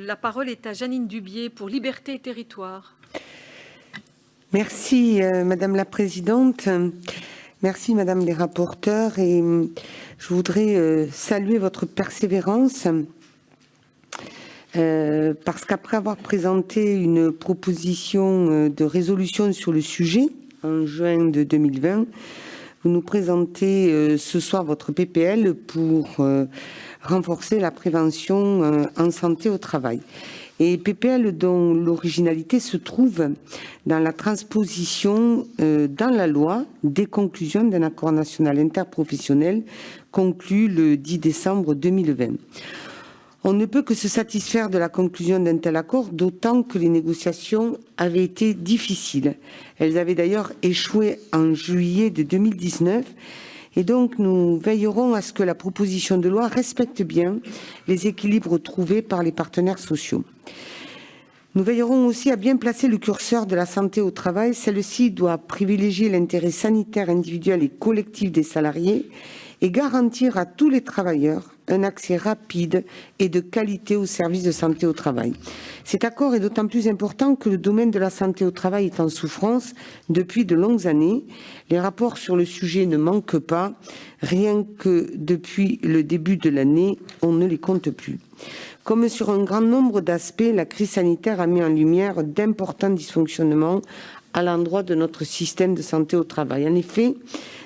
La parole est à Jeannine Dubié pour Liberté et Territoire. Merci Madame la Présidente, merci Madame les rapporteurs et je voudrais saluer votre persévérance parce qu'après avoir présenté une proposition de résolution sur le sujet en juin de 2020, vous nous présentez ce soir votre PPL pour renforcer la prévention en santé au travail. Et PPL dont l'originalité se trouve dans la transposition dans la loi des conclusions d'un accord national interprofessionnel conclu le 10 décembre 2020. On ne peut que se satisfaire de la conclusion d'un tel accord, d'autant que les négociations avaient été difficiles. Elles avaient d'ailleurs échoué en juillet de 2019. Et donc, nous veillerons à ce que la proposition de loi respecte bien les équilibres trouvés par les partenaires sociaux. Nous veillerons aussi à bien placer le curseur de la santé au travail. Celle-ci doit privilégier l'intérêt sanitaire individuel et collectif des salariés et garantir à tous les travailleurs un accès rapide et de qualité aux services de santé au travail. Cet accord est d'autant plus important que le domaine de la santé au travail est en souffrance depuis de longues années. Les rapports sur le sujet ne manquent pas. Rien que depuis le début de l'année, on ne les compte plus. Comme sur un grand nombre d'aspects, la crise sanitaire a mis en lumière d'importants dysfonctionnements à l'endroit de notre système de santé au travail. En effet,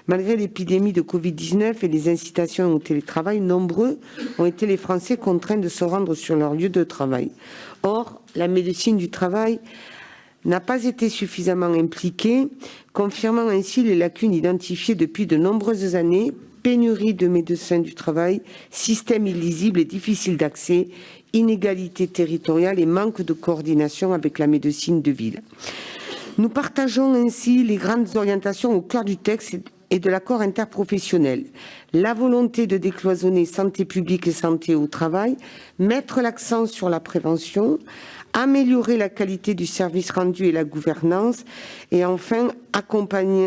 malgré l'épidémie de Covid-19 et les incitations au télétravail, nombreux ont été les Français contraints de se rendre sur leur lieu de travail. Or, la médecine du travail n'a pas été suffisamment impliquée, confirmant ainsi les lacunes identifiées depuis de nombreuses années: pénurie de médecins du travail, système illisible et difficile d'accès, inégalité territoriale et manque de coordination avec la médecine de ville. Nous partageons ainsi les grandes orientations au cœur du texte et de l'accord interprofessionnel. La volonté de décloisonner santé publique et santé au travail, mettre l'accent sur la prévention, améliorer la qualité du service rendu et la gouvernance, et enfin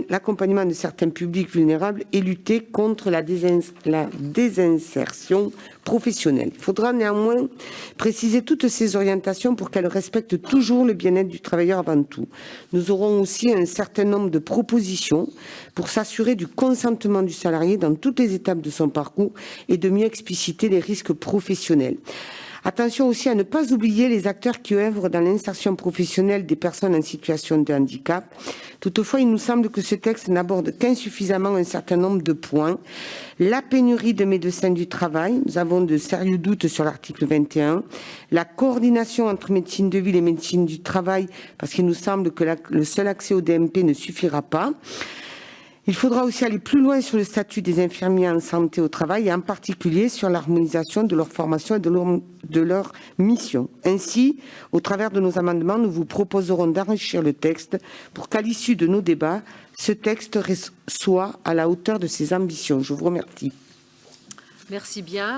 l'accompagnement de certains publics vulnérables et lutter contre la désinsertion professionnelle. Il faudra néanmoins préciser toutes ces orientations pour qu'elles respectent toujours le bien-être du travailleur avant tout. Nous aurons aussi un certain nombre de propositions pour s'assurer du consentement du salarié dans toutes les étapes de son parcours et de mieux expliciter les risques professionnels. Attention aussi à ne pas oublier les acteurs qui œuvrent dans l'insertion professionnelle des personnes en situation de handicap. Toutefois, il nous semble que ce texte n'aborde qu'insuffisamment un certain nombre de points. La pénurie de médecins du travail, nous avons de sérieux doutes sur l'article 21. La coordination entre médecine de ville et médecine du travail, parce qu'il nous semble que le seul accès au DMP ne suffira pas. Il faudra aussi aller plus loin sur le statut des infirmiers en santé au travail et en particulier sur l'harmonisation de leur formation et de leur mission. Ainsi, au travers de nos amendements, nous vous proposerons d'enrichir le texte pour qu'à l'issue de nos débats, ce texte soit à la hauteur de ses ambitions. Je vous remercie. Merci bien.